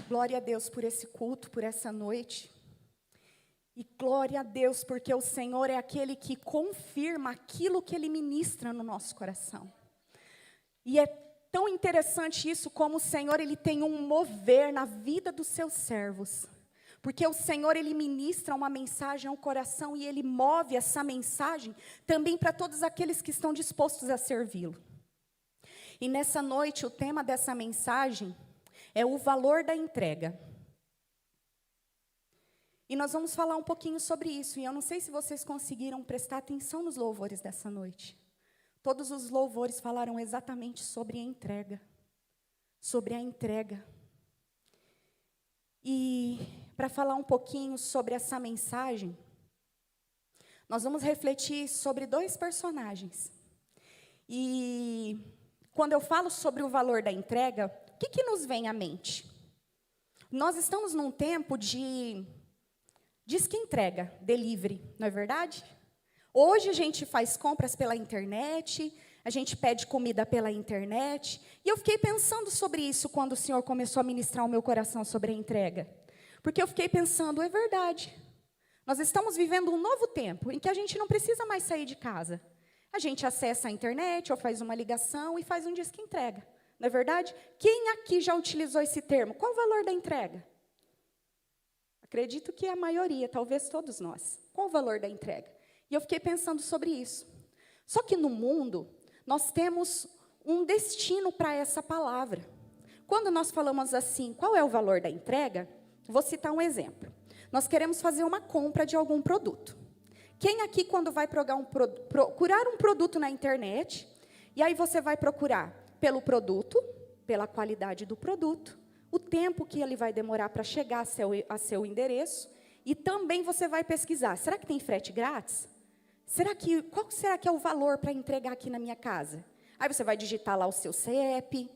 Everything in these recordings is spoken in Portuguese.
Glória a Deus por esse culto, por essa noite. E glória a Deus, porque o Senhor é aquele que confirma aquilo que Ele ministra no nosso coração. E é tão interessante isso, como o Senhor, Ele tem um mover na vida dos seus servos. Porque o Senhor, Ele ministra uma mensagem ao coração e Ele move essa mensagem também para todos aqueles que estão dispostos a servi-lo. E nessa noite, o tema dessa mensagem é o valor da entrega. E nós vamos falar um pouquinho sobre isso. E eu não sei se vocês conseguiram prestar atenção nos louvores dessa noite. Todos os louvores falaram exatamente sobre a entrega. Sobre a entrega. E para falar um pouquinho sobre essa mensagem, nós vamos refletir sobre dois personagens. E quando eu falo sobre o valor da entrega, o que nos vem à mente? Nós estamos num tempo de diz que entrega, delivery, não é verdade? Hoje a gente faz compras pela internet, a gente pede comida pela internet. E eu fiquei pensando sobre isso quando o Senhor começou a ministrar o meu coração sobre a entrega. Porque eu fiquei pensando, é verdade. Nós estamos vivendo um novo tempo em que a gente não precisa mais sair de casa. A gente acessa a internet ou faz uma ligação e faz um disque entrega. Não é verdade? Quem aqui já utilizou esse termo? Qual o valor da entrega? Acredito que a maioria, talvez todos nós. Qual o valor da entrega? E eu fiquei pensando sobre isso. Só que no mundo, nós temos um destino para essa palavra. Quando nós falamos assim, qual é o valor da entrega? Vou citar um exemplo. Nós queremos fazer uma compra de algum produto. Quem aqui, quando vai procurar um produto na internet, e aí você vai procurar pelo produto, pela qualidade do produto, o tempo que ele vai demorar para chegar a seu endereço, e também você vai pesquisar, será que tem frete grátis? Qual será que é o valor para entregar aqui na minha casa? Aí você vai digitar lá o seu CEP,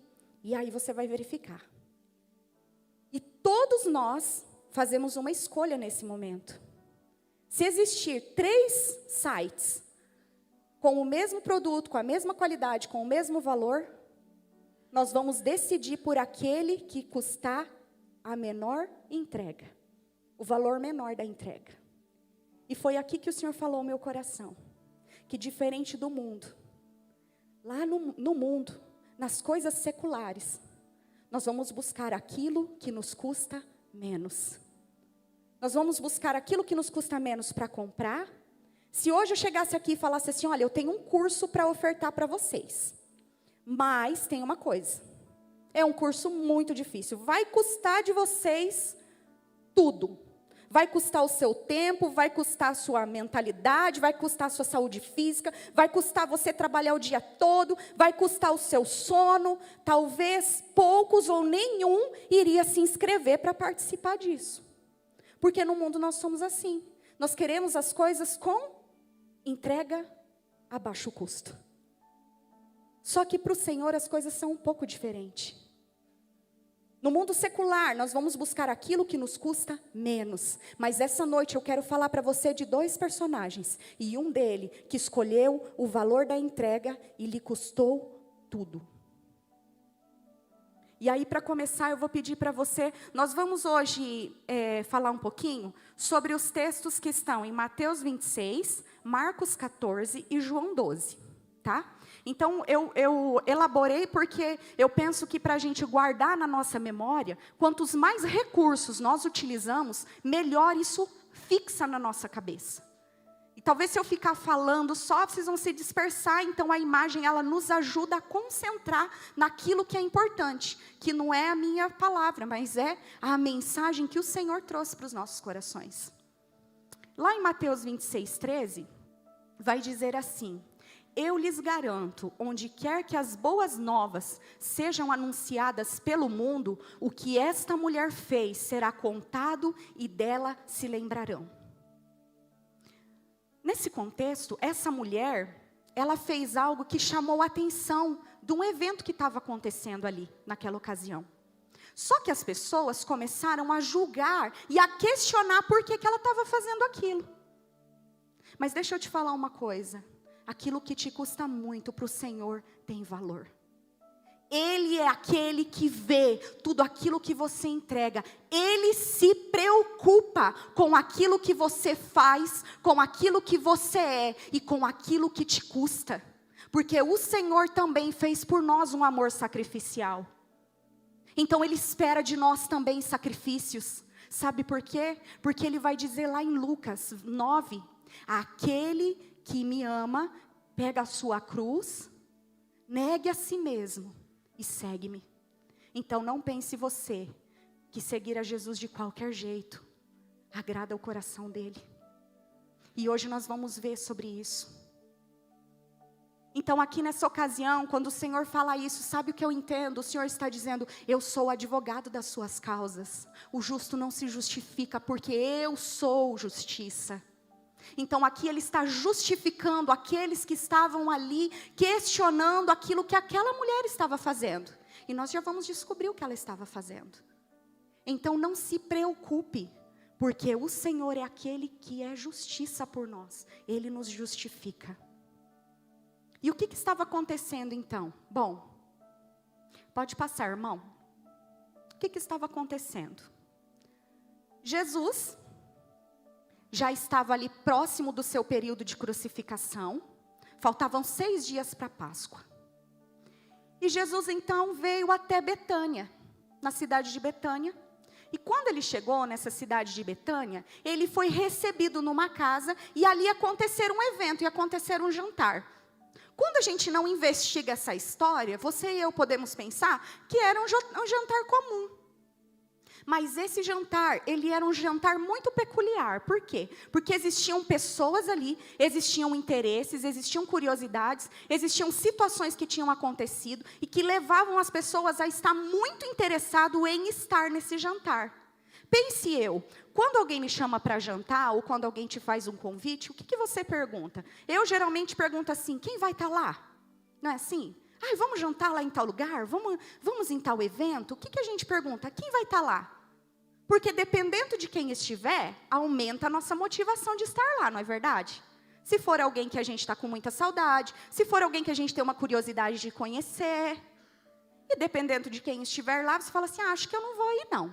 e aí você vai verificar. E todos nós fazemos uma escolha nesse momento. Se existir 3 sites com o mesmo produto, com a mesma qualidade, com o mesmo valor, nós vamos decidir por aquele que custar a menor entrega, o valor menor da entrega. E foi aqui que o Senhor falou ao meu coração, que diferente do mundo, lá no mundo, nas coisas seculares, nós vamos buscar aquilo que nos custa menos. Nós vamos buscar aquilo que nos custa menos para comprar. Se hoje eu chegasse aqui e falasse assim, olha, eu tenho um curso para ofertar para vocês. Mas tem uma coisa, é um curso muito difícil, vai custar de vocês tudo. Vai custar o seu tempo, vai custar a sua mentalidade, vai custar a sua saúde física, vai custar você trabalhar o dia todo, vai custar o seu sono. Talvez poucos ou nenhum iria se inscrever para participar disso. Porque no mundo nós somos assim, nós queremos as coisas com entrega a baixo custo. Só que para o Senhor as coisas são um pouco diferentes. No mundo secular, nós vamos buscar aquilo que nos custa menos. Mas essa noite eu quero falar para você de 2 personagens. E um dele que escolheu o valor da entrega e lhe custou tudo. E aí, para começar, eu vou pedir para você, nós vamos hoje falar um pouquinho sobre os textos que estão em Mateus 26, Marcos 14 e João 12, tá? Então, eu elaborei porque eu penso que para a gente guardar na nossa memória, quantos mais recursos nós utilizamos, melhor isso fixa na nossa cabeça. E talvez se eu ficar falando só, vocês vão se dispersar, então a imagem ela nos ajuda a concentrar naquilo que é importante, que não é a minha palavra, mas é a mensagem que o Senhor trouxe para os nossos corações. Lá em Mateus 26, 13, vai dizer assim: eu lhes garanto, onde quer que as boas novas sejam anunciadas pelo mundo, o que esta mulher fez será contado e dela se lembrarão. Nesse contexto, essa mulher, ela fez algo que chamou a atenção de um evento que estava acontecendo ali, naquela ocasião. Só que as pessoas começaram a julgar e a questionar por que ela estava fazendo aquilo. Mas deixa eu te falar uma coisa. Aquilo que te custa muito para o Senhor tem valor. Ele é aquele que vê tudo aquilo que você entrega. Ele se preocupa com aquilo que você faz, com aquilo que você é e com aquilo que te custa. Porque o Senhor também fez por nós um amor sacrificial. Então Ele espera de nós também sacrifícios. Sabe por quê? Porque Ele vai dizer lá em Lucas 9, aquele que me ama, pega a sua cruz, negue a si mesmo e segue-me. Então não pense você que seguir a Jesus de qualquer jeito agrada o coração dele. E hoje nós vamos ver sobre isso. Então aqui nessa ocasião, quando o Senhor fala isso, sabe o que eu entendo? O Senhor está dizendo, eu sou o advogado das suas causas. O justo não se justifica porque eu sou justiça. Então aqui Ele está justificando aqueles que estavam ali, questionando aquilo que aquela mulher estava fazendo. E nós já vamos descobrir o que ela estava fazendo. Então não se preocupe, porque o Senhor é aquele que é justiça por nós. Ele nos justifica. E o que estava acontecendo então? Bom, pode passar, irmão. O que estava acontecendo? Jesus já estava ali próximo do seu período de crucificação. Faltavam 6 dias para a Páscoa. E Jesus então veio até Betânia, na cidade de Betânia. E quando ele chegou nessa cidade de Betânia, ele foi recebido numa casa e ali acontecer um evento, ia acontecer um jantar. Quando a gente não investiga essa história, você e eu podemos pensar que era um jantar comum. Mas esse jantar, ele era um jantar muito peculiar. Por quê? Porque existiam pessoas ali, existiam interesses, existiam curiosidades, existiam situações que tinham acontecido e que levavam as pessoas a estar muito interessado em estar nesse jantar. Pense eu, quando alguém me chama para jantar, ou quando alguém te faz um convite, o que você pergunta? Eu geralmente pergunto assim, quem vai estar lá? Não é assim? Ai, vamos jantar lá em tal lugar? Vamos em tal evento? O que a gente pergunta? Quem vai estar lá? Porque dependendo de quem estiver, aumenta a nossa motivação de estar lá, não é verdade? Se for alguém que a gente está com muita saudade, se for alguém que a gente tem uma curiosidade de conhecer. E dependendo de quem estiver lá, você fala assim, acho que eu não vou ir não.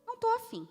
Não estou afim.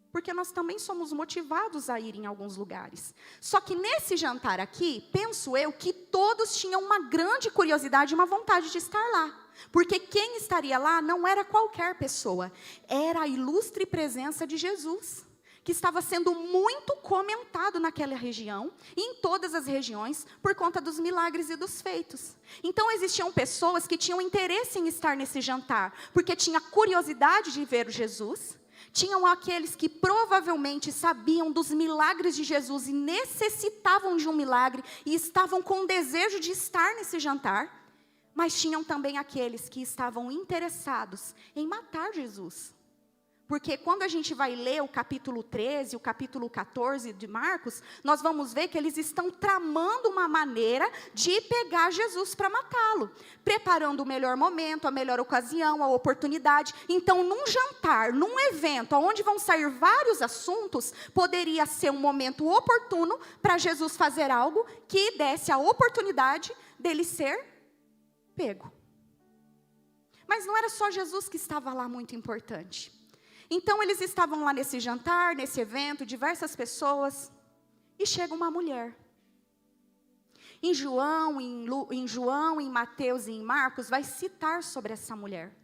Porque nós também somos motivados a ir em alguns lugares. Só que nesse jantar aqui, penso eu que todos tinham uma grande curiosidade e uma vontade de estar lá. Porque quem estaria lá não era qualquer pessoa. Era a ilustre presença de Jesus, que estava sendo muito comentado naquela região, e em todas as regiões, por conta dos milagres e dos feitos. Então existiam pessoas que tinham interesse em estar nesse jantar, porque tinha curiosidade de ver Jesus. Tinham aqueles que provavelmente sabiam dos milagres de Jesus e necessitavam de um milagre e estavam com desejo de estar nesse jantar. Mas tinham também aqueles que estavam interessados em matar Jesus. Porque quando a gente vai ler o capítulo 13, o capítulo 14 de Marcos, nós vamos ver que eles estão tramando uma maneira de pegar Jesus para matá-lo. Preparando o melhor momento, a melhor ocasião, a oportunidade. Então, num jantar, num evento, onde vão sair vários assuntos, poderia ser um momento oportuno para Jesus fazer algo que desse a oportunidade dele ser pego. Mas não era só Jesus que estava lá muito importante. Então eles estavam lá nesse jantar, nesse evento, diversas pessoas, e chega uma mulher. Em João, em Mateus e em Marcos, vai citar sobre essa mulher.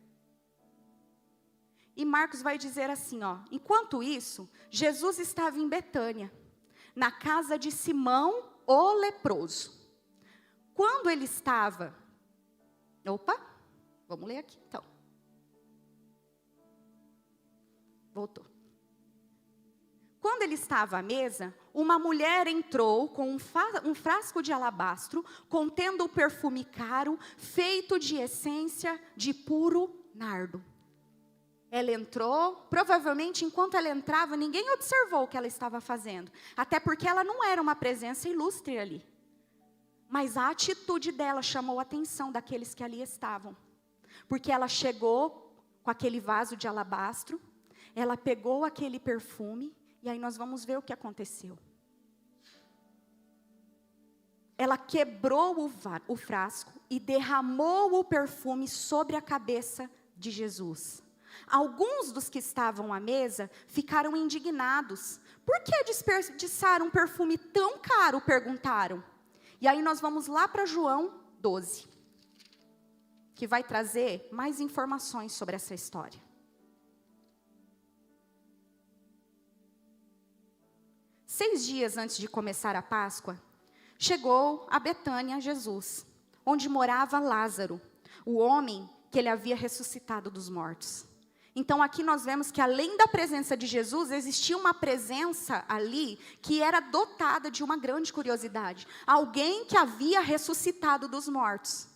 E Marcos vai dizer assim, ó, enquanto isso, Jesus estava em Betânia, na casa de Simão, o leproso. Quando ele estava... Opa, vamos ler aqui então. Voltou. Quando ele estava à mesa, uma mulher entrou com um frasco de alabastro, contendo o perfume caro, feito de essência de puro nardo. Ela entrou, provavelmente enquanto ela entrava, ninguém observou o que ela estava fazendo. Até porque ela não era uma presença ilustre ali. Mas a atitude dela chamou a atenção daqueles que ali estavam. Porque ela chegou com aquele vaso de alabastro, ela pegou aquele perfume, e aí nós vamos ver o que aconteceu. ela quebrou o frasco e derramou o perfume sobre a cabeça de Jesus. Alguns dos que estavam à mesa ficaram indignados. Por que desperdiçaram um perfume tão caro? Perguntaram. E aí nós vamos lá para João 12, que vai trazer mais informações sobre essa história. 6 dias antes de começar a Páscoa, chegou a Betânia Jesus, onde morava Lázaro, o homem que ele havia ressuscitado dos mortos. Então aqui nós vemos que além da presença de Jesus, existia uma presença ali que era dotada de uma grande curiosidade. Alguém que havia ressuscitado dos mortos.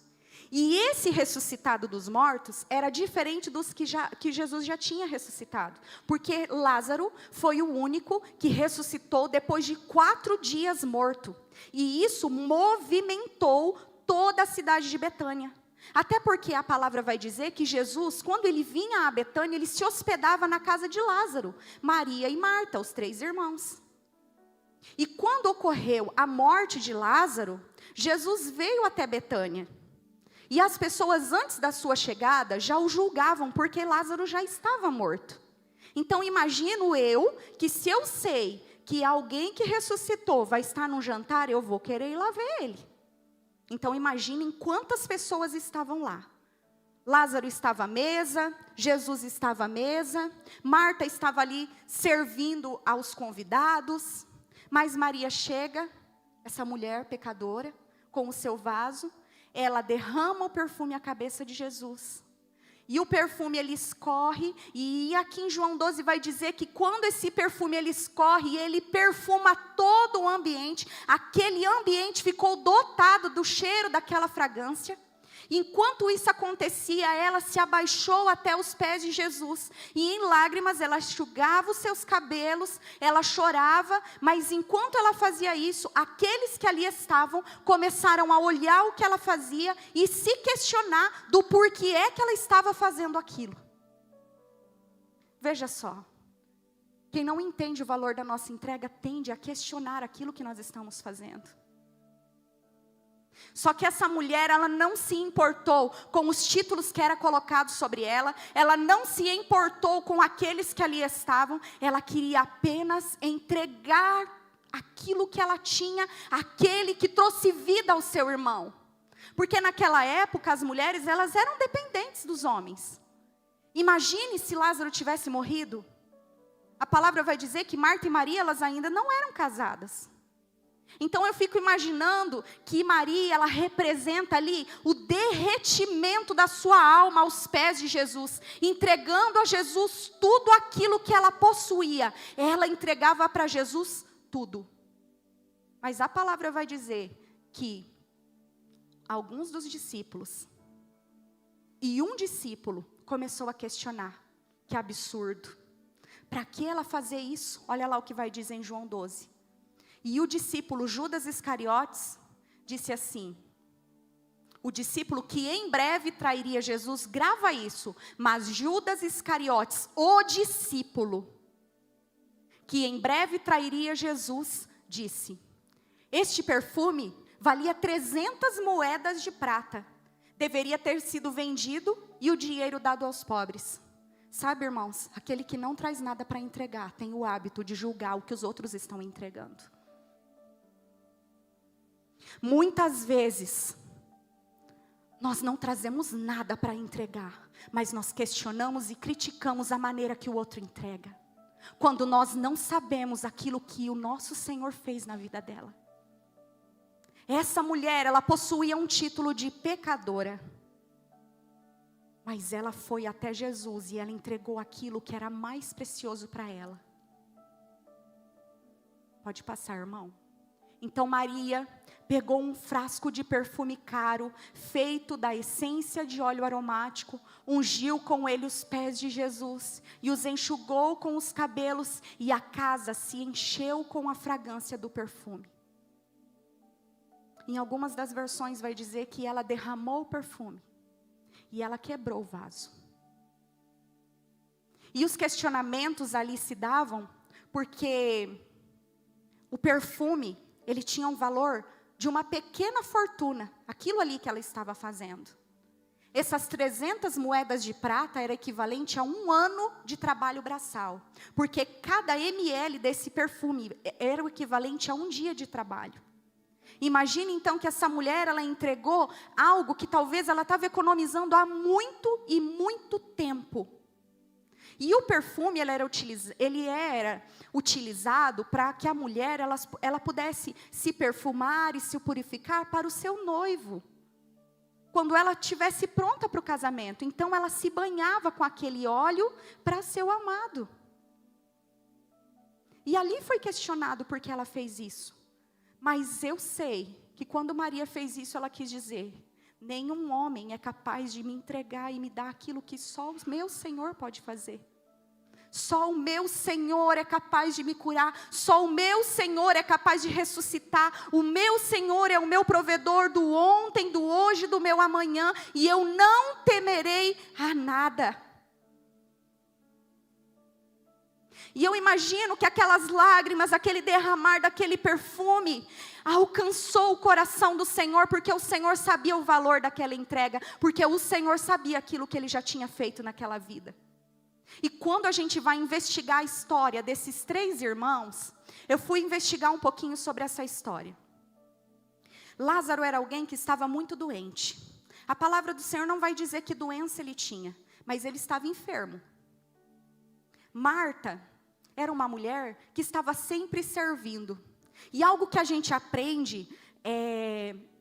E esse ressuscitado dos mortos era diferente dos que Jesus já tinha ressuscitado. Porque Lázaro foi o único que ressuscitou depois de 4 dias morto. E isso movimentou toda a cidade de Betânia. Até porque a palavra vai dizer que Jesus, quando ele vinha a Betânia, ele se hospedava na casa de Lázaro, Maria e Marta, os 3 irmãos. E quando ocorreu a morte de Lázaro, Jesus veio até Betânia. E as pessoas antes da sua chegada já o julgavam, porque Lázaro já estava morto. Então imagino eu, que se eu sei que alguém que ressuscitou vai estar num jantar, eu vou querer ir lá ver ele. Então imaginem quantas pessoas estavam lá. Lázaro estava à mesa, Jesus estava à mesa, Marta estava ali servindo aos convidados. Mas Maria chega, essa mulher pecadora, com o seu vaso, ela derrama o perfume à cabeça de Jesus. E o perfume ele escorre, e aqui em João 12 vai dizer que quando esse perfume ele escorre, ele perfuma todo o ambiente, aquele ambiente ficou dotado do cheiro daquela fragrância. Enquanto isso acontecia, ela se abaixou até os pés de Jesus. E em lágrimas ela enxugava os seus cabelos, ela chorava. Mas enquanto ela fazia isso, aqueles que ali estavam começaram a olhar o que ela fazia e se questionar do porquê é que ela estava fazendo aquilo. Veja só, quem não entende o valor da nossa entrega tende a questionar aquilo que nós estamos fazendo. Só que essa mulher, ela não se importou com os títulos que eram colocados sobre ela, ela não se importou com aqueles que ali estavam, ela queria apenas entregar aquilo que ela tinha, àquele que trouxe vida ao seu irmão. Porque naquela época, as mulheres, elas eram dependentes dos homens. Imagine se Lázaro tivesse morrido. A palavra vai dizer que Marta e Maria, elas ainda não eram casadas. Então eu fico imaginando que Maria, ela representa ali o derretimento da sua alma aos pés de Jesus, entregando a Jesus tudo aquilo que ela possuía. Ela entregava para Jesus tudo. Mas a palavra vai dizer que alguns dos discípulos, e um discípulo começou a questionar: que absurdo, para que ela fazer isso? Olha lá o que vai dizer em João 12. E o discípulo Judas Iscariotes disse assim, o discípulo que em breve trairia Jesus, grava isso, mas Judas Iscariotes, o discípulo que em breve trairia Jesus, disse: este perfume valia 300 moedas de prata, deveria ter sido vendido e o dinheiro dado aos pobres. Sabe, irmãos, aquele que não traz nada para entregar, tem o hábito de julgar o que os outros estão entregando. Muitas vezes, nós não trazemos nada para entregar, mas nós questionamos e criticamos a maneira que o outro entrega, quando nós não sabemos aquilo que o nosso Senhor fez na vida dela. Essa mulher, ela possuía um título de pecadora, mas ela foi até Jesus e ela entregou aquilo que era mais precioso para ela. Pode passar, irmão. Então Maria pegou um frasco de perfume caro, feito da essência de óleo aromático, ungiu com ele os pés de Jesus, e os enxugou com os cabelos, e a casa se encheu com a fragrância do perfume. Em algumas das versões vai dizer que ela derramou o perfume, e ela quebrou o vaso. E os questionamentos ali se davam, porque o perfume, ele tinha um valor de uma pequena fortuna, aquilo ali que ela estava fazendo. Essas 300 moedas de prata era equivalente a 1 ano de trabalho braçal, porque cada ml desse perfume era o equivalente a 1 dia de trabalho. Imagine então que essa mulher, ela entregou algo que talvez ela estava economizando há muito e muito tempo. E o perfume, ele era utilizado para que a mulher, ela pudesse se perfumar e se purificar para o seu noivo, quando ela estivesse pronta para o casamento. Então ela se banhava com aquele óleo para seu amado. E ali foi questionado por que ela fez isso. Mas eu sei que quando Maria fez isso, ela quis dizer: nenhum homem é capaz de me entregar e me dar aquilo que só o meu Senhor pode fazer. Só o meu Senhor é capaz de me curar. Só o meu Senhor é capaz de ressuscitar. O meu Senhor é o meu provedor do ontem, do hoje, do meu amanhã. E eu não temerei a nada. E eu imagino que aquelas lágrimas, aquele derramar daquele perfume, alcançou o coração do Senhor, porque o Senhor sabia o valor daquela entrega, porque o Senhor sabia aquilo que Ele já tinha feito naquela vida. E quando a gente vai investigar a história desses 3 irmãos, eu fui investigar um pouquinho sobre essa história. Lázaro era alguém que estava muito doente. A palavra do Senhor não vai dizer que doença ele tinha, mas ele estava enfermo. Marta era uma mulher que estava sempre servindo. E algo que a gente aprende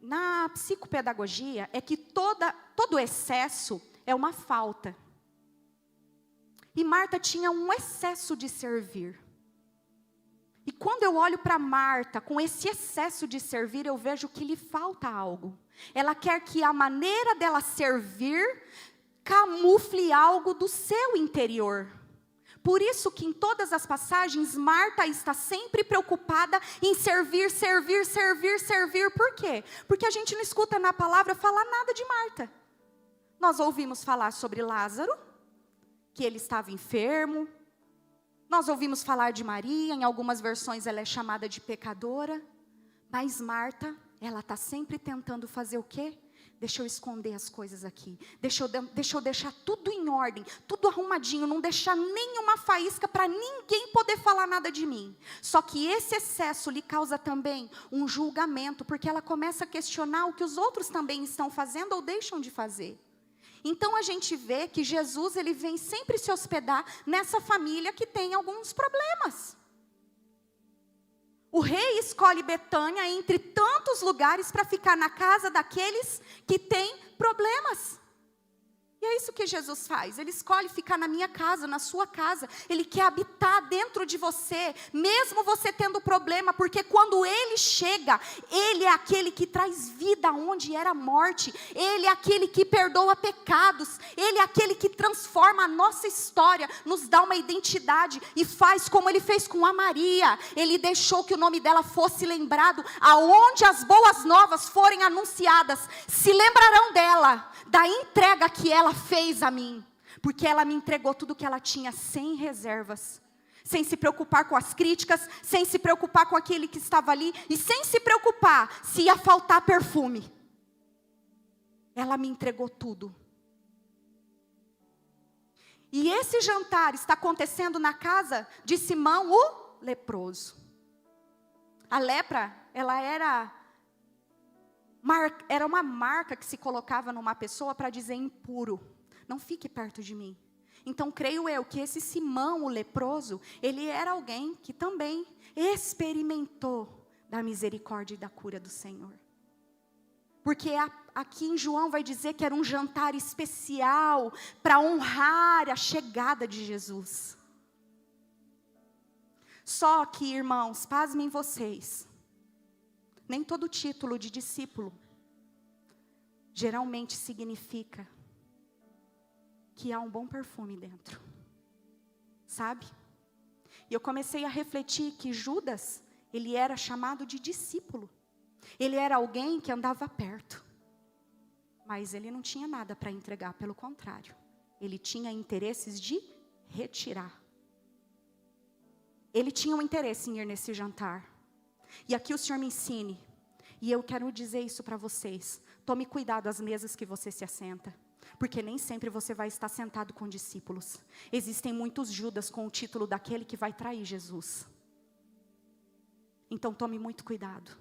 na psicopedagogia é que todo excesso é uma falta. E Marta tinha um excesso de servir. E quando eu olho para Marta com esse excesso de servir, eu vejo que lhe falta algo. Ela quer que a maneira dela servir camufle algo do seu interior. Por isso que em todas as passagens, Marta está sempre preocupada em servir, servir, servir, servir. Por quê? Porque a gente não escuta na palavra falar nada de Marta. Nós ouvimos falar sobre Lázaro, que ele estava enfermo. Nós ouvimos falar de Maria, em algumas versões ela é chamada de pecadora. Mas Marta, ela está sempre tentando fazer o quê? Deixa eu esconder as coisas aqui. Deixa eu deixar tudo em ordem, tudo arrumadinho, não deixar nenhuma faísca para ninguém poder falar nada de mim. Só que esse excesso lhe causa também um julgamento, porque ela começa a questionar o que os outros também estão fazendo ou deixam de fazer. Então a gente vê que Jesus, ele vem sempre se hospedar nessa família que tem alguns problemas. O rei escolhe Betânia entre tantos lugares para ficar na casa daqueles que têm problemas. E é isso que Jesus faz. Ele escolhe ficar na minha casa, na sua casa. Ele quer habitar dentro de você, mesmo você tendo problema, porque quando Ele chega, Ele é aquele que traz vida onde era morte. Ele é aquele que perdoa pecados. Ele é aquele que transforma a nossa história, nos dá uma identidade e faz como Ele fez com a Maria. Ele deixou que o nome dela fosse lembrado. Aonde as boas novas forem anunciadas, se lembrarão dela, da entrega que ela fez a mim, porque ela me entregou tudo que ela tinha sem reservas, sem se preocupar com as críticas, sem se preocupar com aquele que estava ali, e sem se preocupar se ia faltar perfume. Ela me entregou tudo. E esse jantar está acontecendo na casa de Simão, o leproso. A lepra, ela era uma marca que se colocava numa pessoa para dizer impuro. Não fique perto de mim. Então creio eu que esse Simão, o leproso, ele era alguém que também experimentou da misericórdia e da cura do Senhor. Porque aqui em João vai dizer que era um jantar especial para honrar a chegada de Jesus. Só que, irmãos, pasmem vocês, nem todo título de discípulo geralmente significa que há um bom perfume dentro, sabe? E eu comecei a refletir que Judas, ele era chamado de discípulo. Ele era alguém que andava perto, mas ele não tinha nada para entregar, pelo contrário. Ele tinha interesses de retirar. Ele tinha um interesse em ir nesse jantar. E aqui o Senhor me ensine E eu quero dizer isso para vocês. Tome cuidado às mesas que você se assenta. Porque nem sempre você vai estar sentado com discípulos. Existem muitos Judas com o título daquele que vai trair Jesus. Então tome muito cuidado.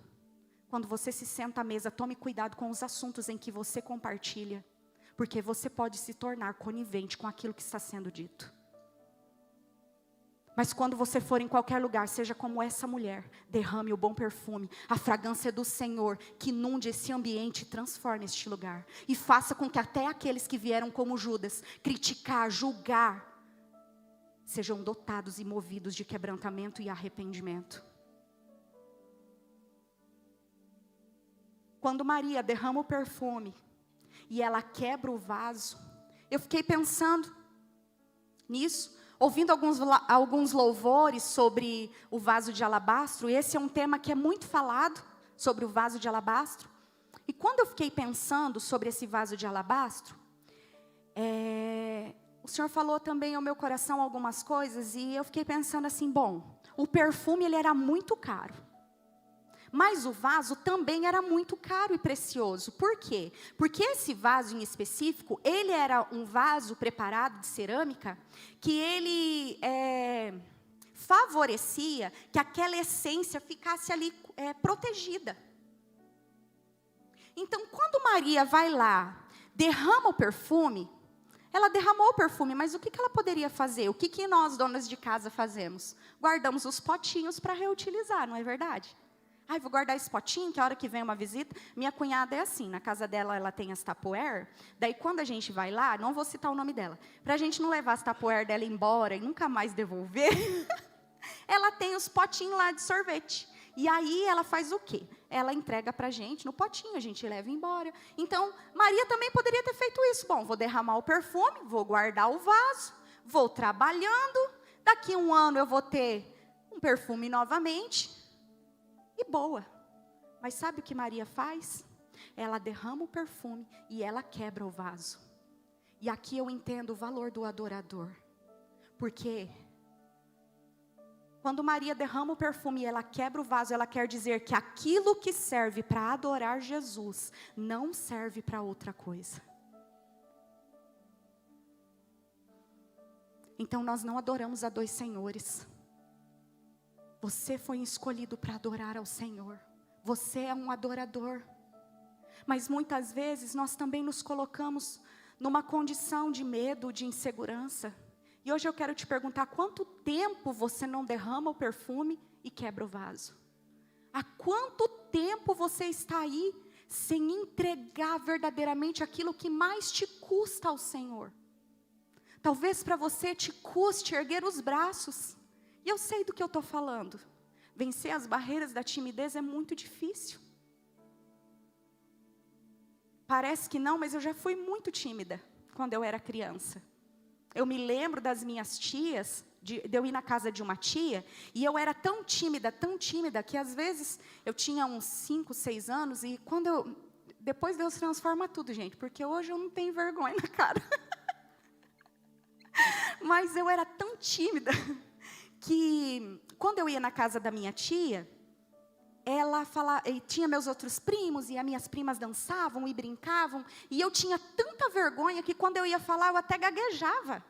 Quando você se senta à mesa, tome cuidado com os assuntos em que você compartilha. Porque você pode se tornar conivente com aquilo que está sendo dito. Mas quando você for em qualquer lugar, seja como essa mulher, derrame o bom perfume, a fragrância do Senhor, que inunde esse ambiente e transforme este lugar. E faça com que até aqueles que vieram como Judas, criticar, julgar, sejam dotados e movidos de quebrantamento e arrependimento. Quando Maria derrama o perfume e ela quebra o vaso, eu fiquei pensando nisso. Ouvindo alguns louvores sobre o vaso de alabastro, esse é um tema que é muito falado, sobre o vaso de alabastro. E quando eu fiquei pensando sobre esse vaso de alabastro, o Senhor falou também ao meu coração algumas coisas, e eu fiquei pensando assim, bom, o perfume ele era muito caro. Mas o vaso também era muito caro e precioso. Por quê? Porque esse vaso em específico, ele era um vaso preparado de cerâmica, que ele favorecia que aquela essência ficasse ali protegida. Então, quando Maria vai lá, derrama o perfume, ela derramou o perfume, mas o que ela poderia fazer? O que nós, donas de casa, fazemos? Guardamos os potinhos para reutilizar, não é verdade? Ai, vou guardar esse potinho, que a hora que vem uma visita... Minha cunhada é assim, na casa dela, ela tem as Tupperware. Daí, quando a gente vai lá, não vou citar o nome dela, para a gente não levar as Tupperware dela embora e nunca mais devolver, ela tem os potinhos lá de sorvete. E aí, ela faz o quê? Ela entrega para a gente no potinho, a gente leva embora. Então, Maria também poderia ter feito isso. Bom, vou derramar o perfume, vou guardar o vaso, vou trabalhando, daqui a 1 ano eu vou ter um perfume novamente... E boa, mas sabe o que Maria faz? Ela derrama o perfume e ela quebra o vaso. E aqui eu entendo o valor do adorador. Porque quando Maria derrama o perfume e ela quebra o vaso, ela quer dizer que aquilo que serve para adorar Jesus não serve para outra coisa. Então nós não adoramos a 2 senhores. Você foi escolhido para adorar ao Senhor. Você é um adorador. Mas muitas vezes nós também nos colocamos numa condição de medo, de insegurança. E hoje eu quero te perguntar, quanto tempo você não derrama o perfume e quebra o vaso? Há quanto tempo você está aí sem entregar verdadeiramente aquilo que mais te custa ao Senhor? Talvez para você te custe erguer os braços. E eu sei do que eu estou falando. Vencer as barreiras da timidez é muito difícil. Parece que não, mas eu já fui muito tímida quando eu era criança. Eu me lembro das minhas tias, de eu ir na casa de uma tia, e eu era tão tímida, que às vezes eu tinha uns 5, 6 anos, e depois Deus transforma tudo, gente, porque hoje eu não tenho vergonha na cara. Mas eu era tão tímida que quando eu ia na casa da minha tia, ela falava, e tinha meus outros primos, e as minhas primas dançavam e brincavam, e eu tinha tanta vergonha que quando eu ia falar, eu até gaguejava.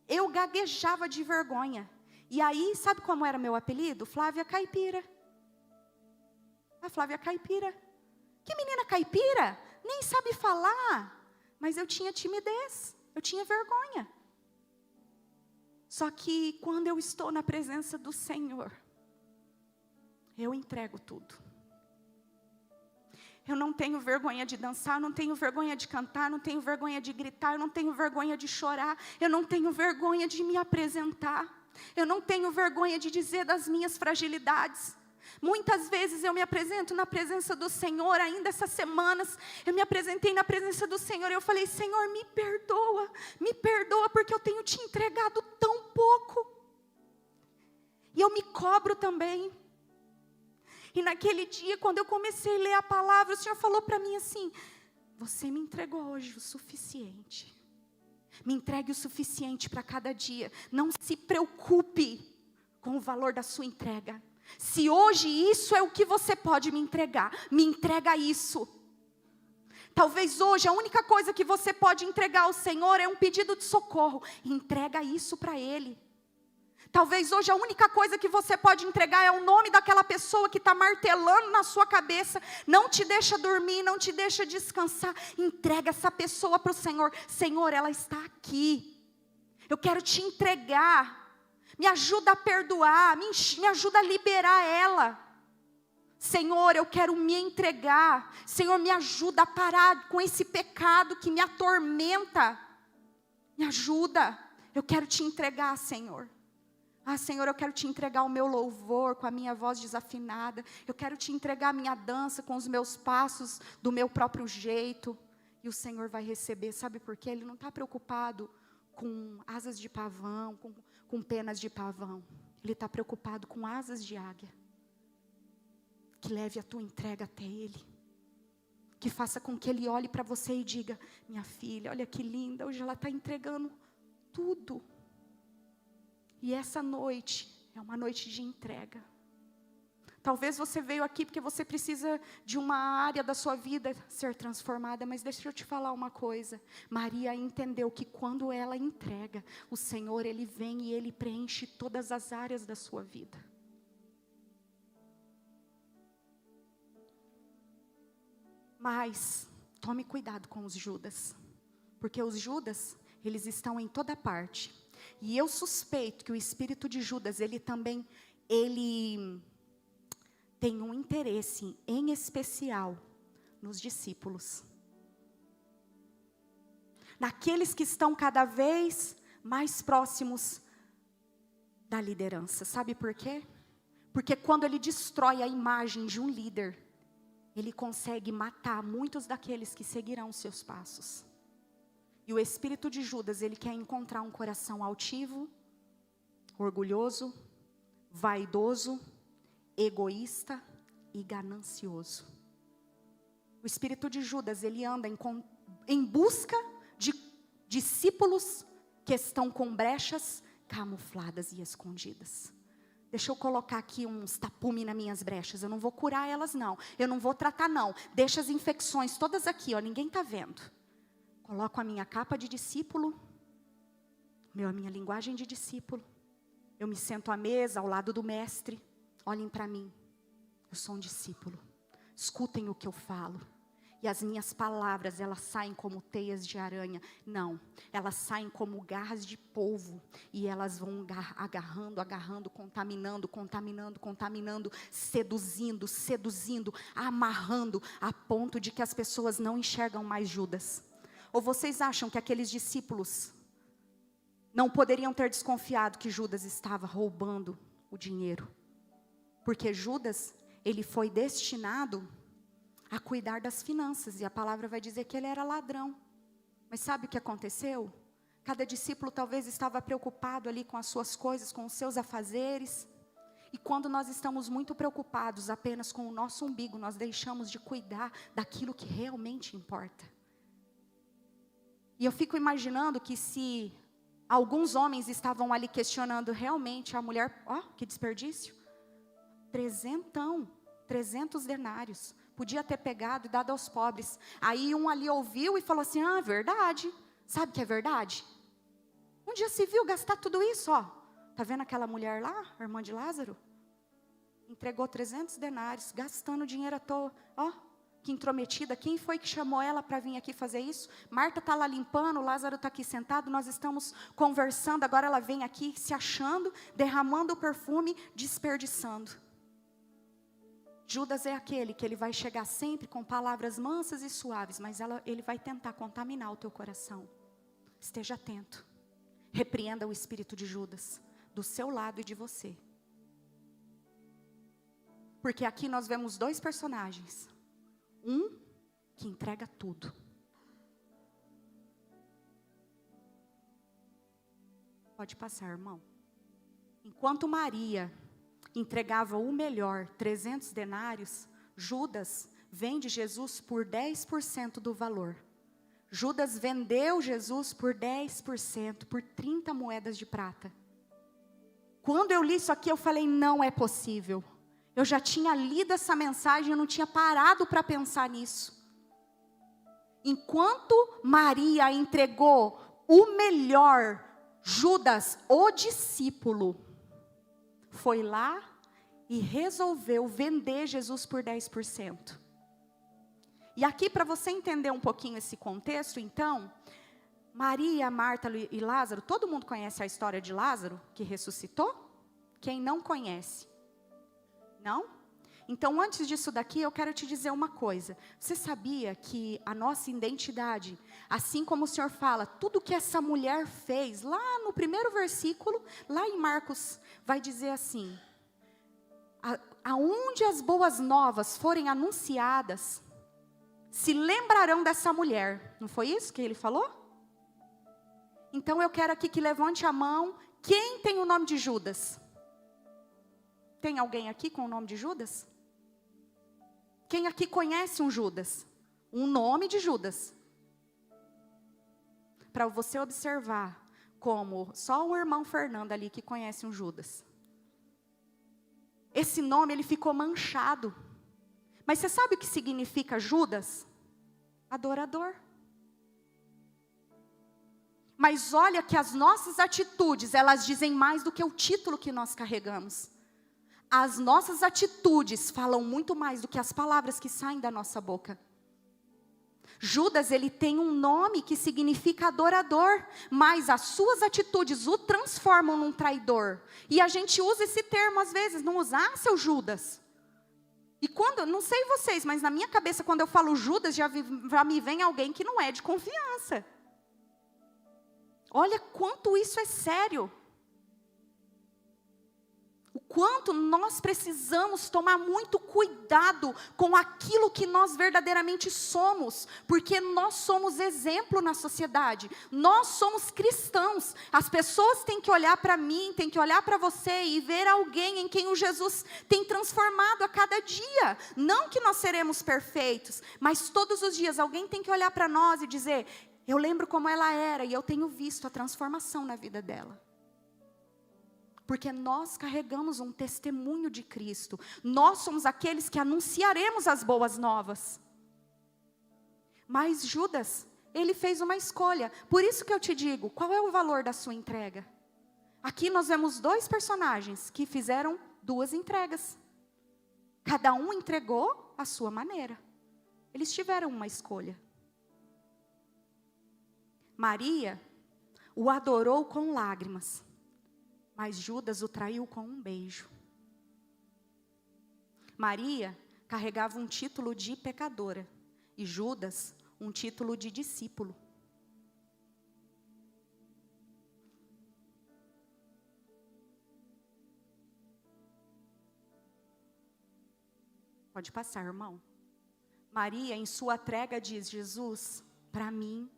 Eu gaguejava de vergonha. E aí, sabe como era meu apelido? Flávia Caipira. A Flávia Caipira. Que menina caipira? Nem sabe falar. Mas eu tinha timidez, eu tinha vergonha. Só que quando eu estou na presença do Senhor, eu entrego tudo. Eu não tenho vergonha de dançar, não tenho vergonha de cantar, não tenho vergonha de gritar, não tenho vergonha de chorar, eu não tenho vergonha de me apresentar, eu não tenho vergonha de dizer das minhas fragilidades. Muitas vezes eu me apresento na presença do Senhor, ainda essas semanas, eu me apresentei na presença do Senhor, e eu falei, Senhor, me perdoa, porque eu tenho te entregado tão pouco. E eu me cobro também. E naquele dia, quando eu comecei a ler a palavra, o Senhor falou para mim assim, você me entregou hoje o suficiente. Me entregue o suficiente para cada dia. Não se preocupe com o valor da sua entrega. Se hoje isso é o que você pode me entrega isso. Talvez hoje a única coisa que você pode entregar ao Senhor é um pedido de socorro. Entrega isso para Ele. Talvez hoje a única coisa que você pode entregar é o nome daquela pessoa que está martelando na sua cabeça, não te deixa dormir, não te deixa descansar. Entrega essa pessoa para o Senhor. Senhor, ela está aqui. Eu quero te entregar. Me ajuda a perdoar, me ajuda a liberar ela. Senhor, eu quero me entregar. Senhor, me ajuda a parar com esse pecado que me atormenta. Me ajuda. Eu quero te entregar, Senhor. Senhor, eu quero te entregar o meu louvor com a minha voz desafinada. Eu quero te entregar a minha dança com os meus passos do meu próprio jeito. E o Senhor vai receber, sabe por quê? Ele não está preocupado com asas de pavão, com penas de pavão. Ele está preocupado com asas de águia. Que leve a tua entrega até Ele. Que faça com que Ele olhe para você e diga: minha filha, olha que linda, hoje ela está entregando tudo. E essa noite é uma noite de entrega. Talvez você veio aqui porque você precisa de uma área da sua vida ser transformada, mas deixa eu te falar uma coisa. Maria entendeu que quando ela entrega, o Senhor, Ele vem e Ele preenche todas as áreas da sua vida. Mas tome cuidado com os Judas, porque os Judas, eles estão em toda parte. E eu suspeito que o espírito de Judas, ele tem um interesse em especial nos discípulos. Naqueles que estão cada vez mais próximos da liderança. Sabe por quê? Porque quando ele destrói a imagem de um líder, ele consegue matar muitos daqueles que seguirão os seus passos. E o espírito de Judas, ele quer encontrar um coração altivo, orgulhoso, vaidoso, egoísta e ganancioso. O espírito de Judas, ele anda em busca de discípulos que estão com brechas camufladas e escondidas. Deixa eu colocar aqui uns tapume nas minhas brechas. Eu não vou curar elas não. Eu não vou tratar não. Deixa as infecções todas aqui, ó, ninguém está vendo. Coloco a minha capa de discípulo, a minha linguagem de discípulo. Eu me sento à mesa, ao lado do mestre. Olhem para mim. Eu sou um discípulo. Escutem o que eu falo. E as minhas palavras, elas saem como teias de aranha. Não, elas saem como garras de polvo. E elas vão agarrando, contaminando, seduzindo, amarrando, a ponto de que as pessoas não enxergam mais Judas. Ou vocês acham que aqueles discípulos não poderiam ter desconfiado que Judas estava roubando o dinheiro? Porque Judas, ele foi destinado a cuidar das finanças. E a palavra vai dizer que ele era ladrão. Mas sabe o que aconteceu? Cada discípulo talvez estava preocupado ali com as suas coisas, com os seus afazeres. E quando nós estamos muito preocupados apenas com o nosso umbigo, nós deixamos de cuidar daquilo que realmente importa. E eu fico imaginando que se alguns homens estavam ali questionando realmente a mulher, que desperdício, 300 denários, podia ter pegado e dado aos pobres. Aí um ali ouviu e falou assim, verdade, sabe o que é verdade? Um dia se viu gastar tudo isso, tá vendo aquela mulher lá, a irmã de Lázaro? Entregou 300 denários, gastando dinheiro à toa, que intrometida, quem foi que chamou ela para vir aqui fazer isso? Marta está lá limpando, Lázaro está aqui sentado, nós estamos conversando, agora ela vem aqui se achando, derramando o perfume, desperdiçando. Judas é aquele que ele vai chegar sempre com palavras mansas e suaves, mas ele vai tentar contaminar o teu coração. Esteja atento, repreenda o espírito de Judas, do seu lado e de você. Porque aqui nós vemos dois personagens. Um que entrega tudo. Pode passar, irmão. Enquanto Maria entregava o melhor, 300 denários, Judas vende Jesus por 10% do valor. Judas vendeu Jesus por 10%, por 30 moedas de prata. Quando eu li isso aqui, eu falei, não é possível. Eu já tinha lido essa mensagem, eu não tinha parado para pensar nisso. Enquanto Maria entregou o melhor, Judas, o discípulo, foi lá e resolveu vender Jesus por 10%. E aqui, para você entender um pouquinho esse contexto, então, Maria, Marta e Lázaro, todo mundo conhece a história de Lázaro, que ressuscitou? Quem não conhece? Não? Então, antes disso daqui, eu quero te dizer uma coisa. Você sabia que a nossa identidade, assim como o Senhor fala, tudo que essa mulher fez, lá no primeiro versículo, lá em Marcos, vai dizer assim: aonde as boas novas forem anunciadas, se lembrarão dessa mulher. Não foi isso que ele falou? Então, eu quero aqui que levante a mão. Quem tem o nome de Judas? Tem alguém aqui com o nome de Judas? Quem aqui conhece um Judas? Um nome de Judas? Para você observar como só o irmão Fernando ali que conhece um Judas. Esse nome, ele ficou manchado. Mas você sabe o que significa Judas? Adorador. Mas olha que as nossas atitudes, elas dizem mais do que o título que nós carregamos. As nossas atitudes falam muito mais do que as palavras que saem da nossa boca. Judas, ele tem um nome que significa adorador, mas as suas atitudes o transformam num traidor. E a gente usa esse termo às vezes, não usa, seu Judas. E quando, não sei vocês, mas na minha cabeça, quando eu falo Judas, já me vem alguém que não é de confiança. Olha quanto isso é sério. O quanto nós precisamos tomar muito cuidado com aquilo que nós verdadeiramente somos, porque nós somos exemplo na sociedade, nós somos cristãos. As pessoas têm que olhar para mim, têm que olhar para você e ver alguém em quem o Jesus tem transformado a cada dia. Não que nós seremos perfeitos, mas todos os dias alguém tem que olhar para nós e dizer: eu lembro como ela era e eu tenho visto a transformação na vida dela. Porque nós carregamos um testemunho de Cristo. Nós somos aqueles que anunciaremos as boas novas. Mas Judas, ele fez uma escolha. Por isso que eu te digo, qual é o valor da sua entrega? Aqui nós vemos dois personagens que fizeram duas entregas. Cada um entregou à sua maneira. Eles tiveram uma escolha. Maria o adorou com lágrimas. Mas Judas o traiu com um beijo. Maria carregava um título de pecadora. E Judas, um título de discípulo. Pode passar, irmão. Maria, em sua entrega, diz: Jesus, para mim,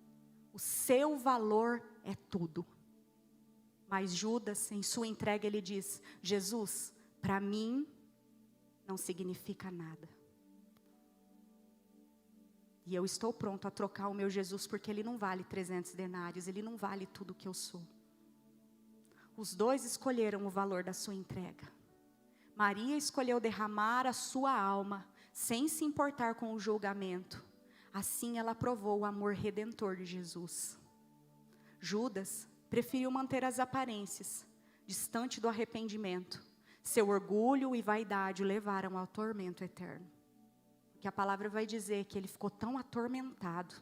o seu valor é tudo. Mas Judas, em sua entrega, ele diz: Jesus, para mim, não significa nada. E eu estou pronto a trocar o meu Jesus, porque ele não vale 300 denários, ele não vale tudo que eu sou. Os dois escolheram o valor da sua entrega. Maria escolheu derramar a sua alma, sem se importar com o julgamento. Assim ela provou o amor redentor de Jesus. Judas preferiu manter as aparências, distante do arrependimento. Seu orgulho e vaidade o levaram ao tormento eterno. Porque a palavra vai dizer que ele ficou tão atormentado,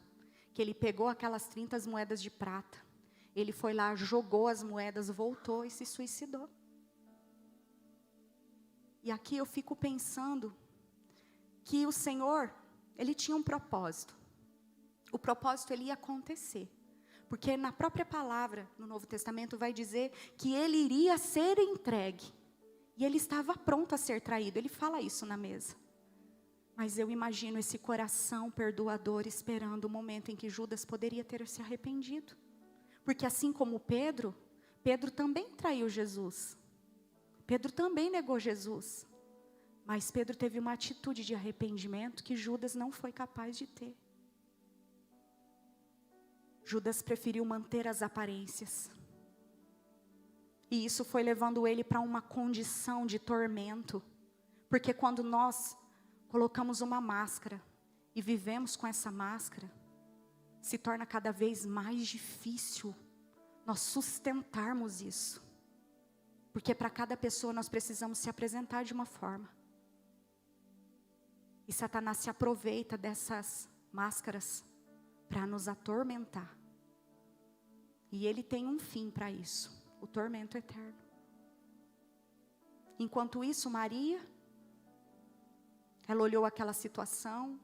que ele pegou aquelas 30 moedas de prata, ele foi lá, jogou as moedas, voltou e se suicidou. E aqui eu fico pensando que o Senhor, ele tinha um propósito. O propósito, ele ia acontecer. Porque na própria palavra, no Novo Testamento, vai dizer que ele iria ser entregue. E ele estava pronto a ser traído. Ele fala isso na mesa. Mas eu imagino esse coração perdoador esperando o momento em que Judas poderia ter se arrependido. Porque assim como Pedro também traiu Jesus. Pedro também negou Jesus. Mas Pedro teve uma atitude de arrependimento que Judas não foi capaz de ter. Judas preferiu manter as aparências. E isso foi levando ele para uma condição de tormento. Porque quando nós colocamos uma máscara e vivemos com essa máscara, se torna cada vez mais difícil nós sustentarmos isso. Porque para cada pessoa nós precisamos se apresentar de uma forma. E Satanás se aproveita dessas máscaras para nos atormentar. E ele tem um fim para isso, o tormento eterno. Enquanto isso, Maria, ela olhou aquela situação,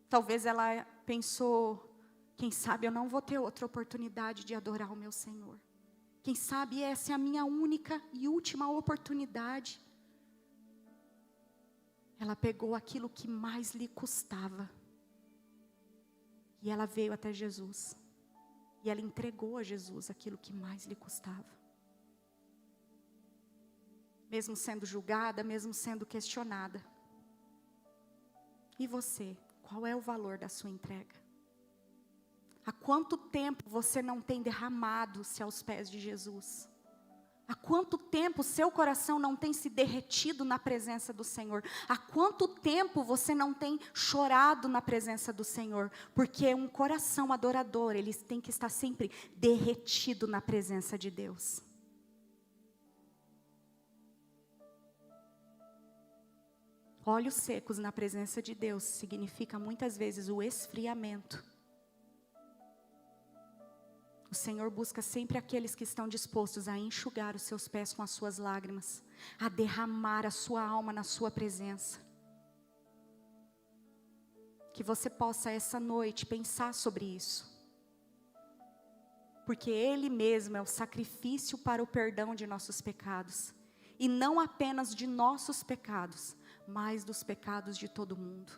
talvez ela pensou, quem sabe eu não vou ter outra oportunidade de adorar o meu Senhor. Quem sabe essa é a minha única e última oportunidade. Ela pegou aquilo que mais lhe custava. E ela veio até Jesus. E ela entregou a Jesus aquilo que mais lhe custava. Mesmo sendo julgada, mesmo sendo questionada. E você, qual é o valor da sua entrega? Há quanto tempo você não tem derramado-se aos pés de Jesus? Há quanto tempo seu coração não tem se derretido na presença do Senhor? Há quanto tempo você não tem chorado na presença do Senhor? Porque um coração adorador, ele tem que estar sempre derretido na presença de Deus. Olhos secos na presença de Deus significa muitas vezes o esfriamento. O Senhor busca sempre aqueles que estão dispostos a enxugar os seus pés com as suas lágrimas, a derramar a sua alma na sua presença. Que você possa essa noite pensar sobre isso. Porque Ele mesmo é o sacrifício para o perdão de nossos pecados. E não apenas de nossos pecados, mas dos pecados de todo mundo.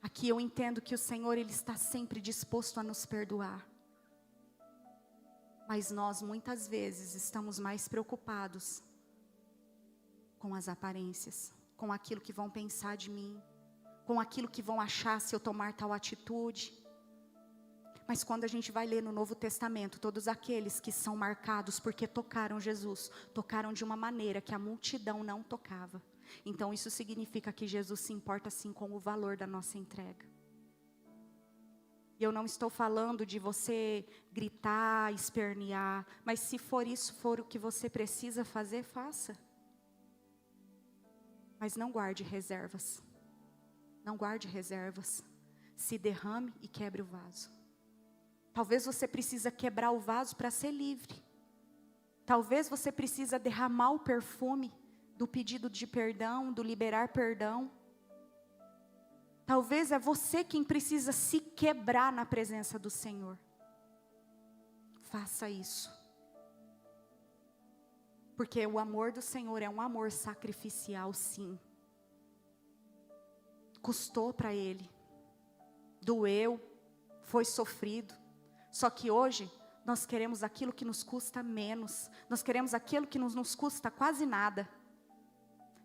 Aqui eu entendo que o Senhor, Ele está sempre disposto a nos perdoar. Mas nós muitas vezes estamos mais preocupados com as aparências, com aquilo que vão pensar de mim, com aquilo que vão achar se eu tomar tal atitude. Mas quando a gente vai ler no Novo Testamento, todos aqueles que são marcados porque tocaram Jesus, tocaram de uma maneira que a multidão não tocava. Então isso significa que Jesus se importa sim com o valor da nossa entrega. E eu não estou falando de você gritar, espernear, mas se for isso, for o que você precisa fazer, faça. Mas não guarde reservas. Não guarde reservas. Se derrame e quebre o vaso. Talvez você precisa quebrar o vaso para ser livre. Talvez você precisa derramar o perfume do pedido de perdão, do liberar perdão. Talvez é você quem precisa se quebrar na presença do Senhor. Faça isso. Porque o amor do Senhor é um amor sacrificial, sim. Custou para Ele. Doeu, foi sofrido. Só que hoje nós queremos aquilo que nos custa menos. Nós queremos aquilo que nos custa quase nada.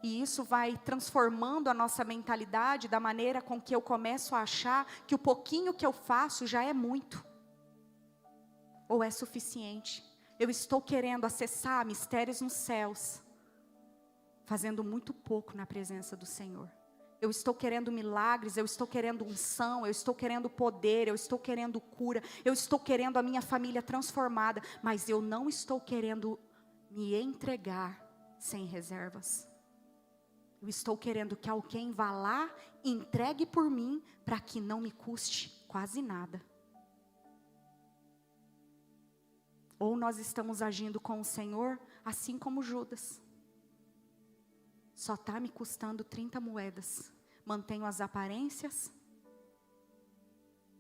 E isso vai transformando a nossa mentalidade da maneira com que eu começo a achar que o pouquinho que eu faço já é muito. Ou é suficiente. Eu estou querendo acessar mistérios nos céus, fazendo muito pouco na presença do Senhor. Eu estou querendo milagres, eu estou querendo unção, eu estou querendo poder, eu estou querendo cura, eu estou querendo a minha família transformada, mas eu não estou querendo me entregar sem reservas. Eu estou querendo que alguém vá lá e entregue por mim para que não me custe quase nada. Ou nós estamos agindo com o Senhor assim como Judas. Só está me custando 30 moedas. Mantenho as aparências.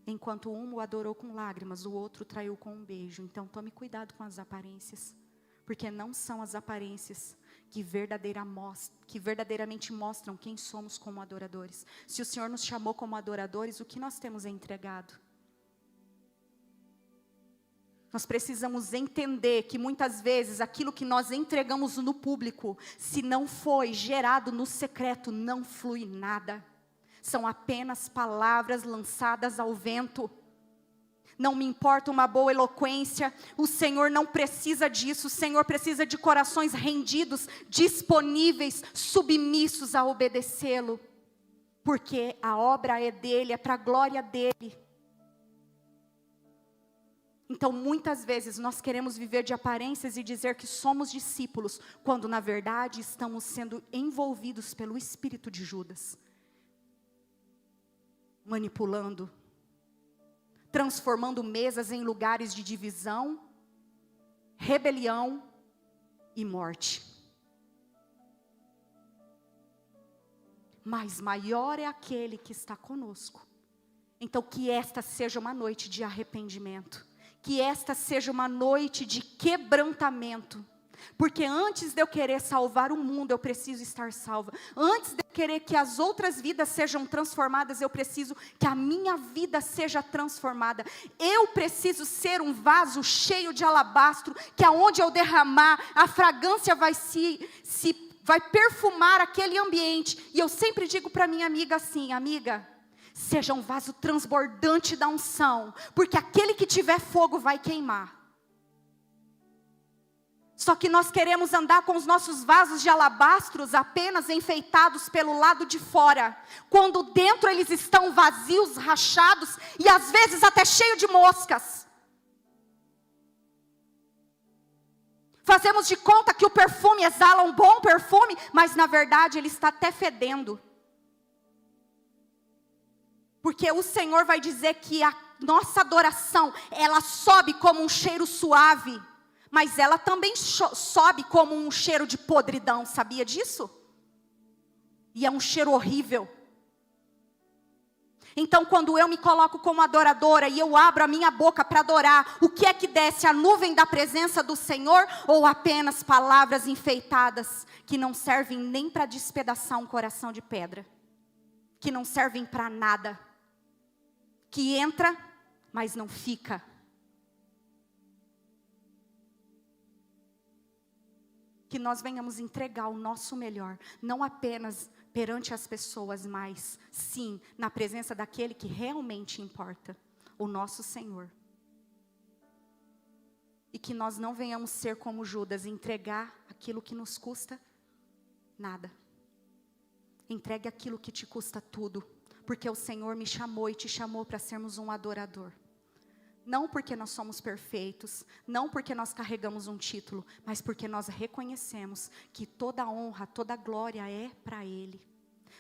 Enquanto um o adorou com lágrimas, o outro traiu com um beijo. Então tome cuidado com as aparências. Porque não são as aparências que verdadeiramente mostram quem somos como adoradores. Se o Senhor nos chamou como adoradores, o que nós temos entregado? Nós precisamos entender que muitas vezes aquilo que nós entregamos no público, se não foi gerado no secreto, não flui nada. São apenas palavras lançadas ao vento. Não me importa uma boa eloquência, o Senhor não precisa disso, o Senhor precisa de corações rendidos, disponíveis, submissos a obedecê-lo. Porque a obra é dele, é para a glória dele. Então, muitas vezes, nós queremos viver de aparências e dizer que somos discípulos, quando, na verdade, estamos sendo envolvidos pelo espírito de Judas. Manipulando, transformando mesas em lugares de divisão, rebelião e morte. Mas maior é aquele que está conosco. Então, que esta seja uma noite de arrependimento. Que esta seja uma noite de quebrantamento. Porque antes de eu querer salvar o mundo, eu preciso estar salva. Antes de eu querer que as outras vidas sejam transformadas, eu preciso que a minha vida seja transformada. Eu preciso ser um vaso cheio de alabastro, que aonde eu derramar, a fragrância vai perfumar aquele ambiente. E eu sempre digo para minha amiga assim: amiga, seja um vaso transbordante da unção, porque aquele que tiver fogo vai queimar. Só que nós queremos andar com os nossos vasos de alabastros apenas enfeitados pelo lado de fora, quando dentro eles estão vazios, rachados e às vezes até cheios de moscas. Fazemos de conta que o perfume exala um bom perfume, mas na verdade ele está até fedendo. Porque o Senhor vai dizer que a nossa adoração, ela sobe como um cheiro suave, mas ela também sobe como um cheiro de podridão, sabia disso? E é um cheiro horrível. Então, quando eu me coloco como adoradora e eu abro a minha boca para adorar, o que é que desce? A nuvem da presença do Senhor ou apenas palavras enfeitadas que não servem nem para despedaçar um coração de pedra? Que não servem para nada. Que entra, mas não fica. Que nós venhamos entregar o nosso melhor, não apenas perante as pessoas, mas sim, na presença daquele que realmente importa, o nosso Senhor. E que nós não venhamos ser como Judas, entregar aquilo que nos custa nada. Entregue aquilo que te custa tudo, porque o Senhor me chamou e te chamou para sermos um adorador. Não porque nós somos perfeitos, não porque nós carregamos um título, mas porque nós reconhecemos que toda honra, toda glória é para Ele.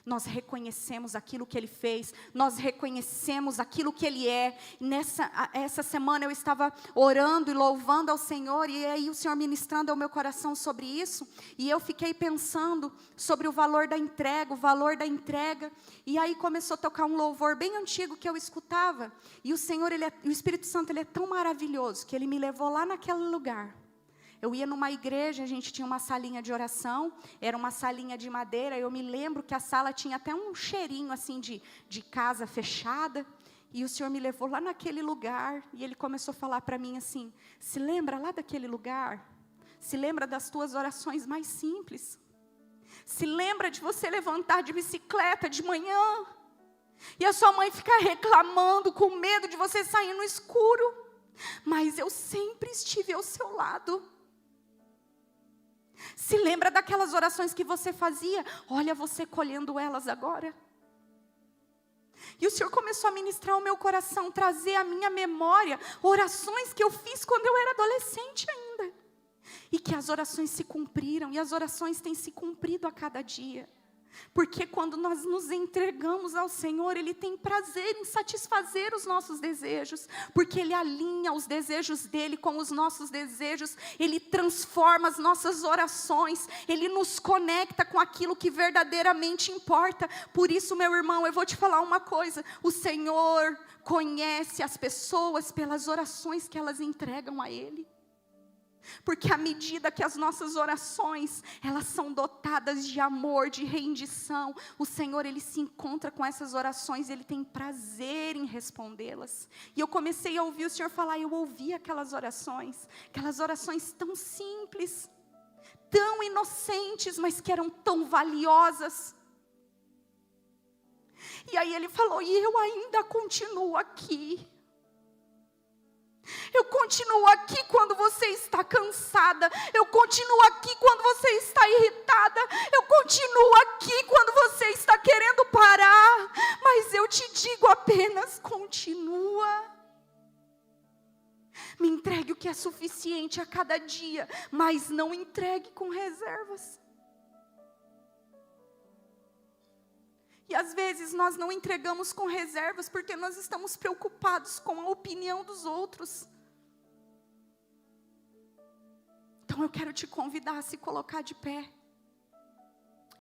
Nós reconhecemos aquilo que Ele fez, nós reconhecemos aquilo que Ele é. Essa semana eu estava orando e louvando ao Senhor, e aí o Senhor ministrando ao meu coração sobre isso, e eu fiquei pensando sobre o valor da entrega, e aí começou a tocar um louvor bem antigo que eu escutava, e o Senhor, o Espírito Santo, Ele é tão maravilhoso, que Ele me levou lá naquele lugar. Eu ia numa igreja, a gente tinha uma salinha de oração, era uma salinha de madeira, eu me lembro que a sala tinha até um cheirinho assim de casa fechada, e o Senhor me levou lá naquele lugar, e Ele começou a falar para mim assim: se lembra lá daquele lugar? Se lembra das tuas orações mais simples? Se lembra de você levantar de bicicleta de manhã, e a sua mãe ficar reclamando, com medo de você sair no escuro, mas eu sempre estive ao seu lado. Se lembra daquelas orações que você fazia? Olha você colhendo elas agora. E o Senhor começou a ministrar o meu coração, trazer à minha memória orações que eu fiz quando eu era adolescente ainda. E que as orações se cumpriram, e as orações têm se cumprido a cada dia. Porque quando nós nos entregamos ao Senhor, Ele tem prazer em satisfazer os nossos desejos, porque Ele alinha os desejos dEle com os nossos desejos, Ele transforma as nossas orações, Ele nos conecta com aquilo que verdadeiramente importa. Por isso, meu irmão, eu vou te falar uma coisa: o Senhor conhece as pessoas pelas orações que elas entregam a Ele. Porque à medida que as nossas orações, elas são dotadas de amor, de rendição, o Senhor, Ele se encontra com essas orações, Ele tem prazer em respondê-las. E eu comecei a ouvir o Senhor falar, eu ouvi aquelas orações tão simples, tão inocentes, mas que eram tão valiosas. E aí Ele falou, e eu ainda continuo aqui. Eu continuo aqui quando você está cansada. Eu continuo aqui quando você está irritada. Eu continuo aqui quando você está querendo parar. Mas eu te digo apenas, continua. Me entregue o que é suficiente a cada dia, mas não entregue com reservas. E às vezes nós não entregamos com reservas porque nós estamos preocupados com a opinião dos outros. Então eu quero te convidar a se colocar de pé.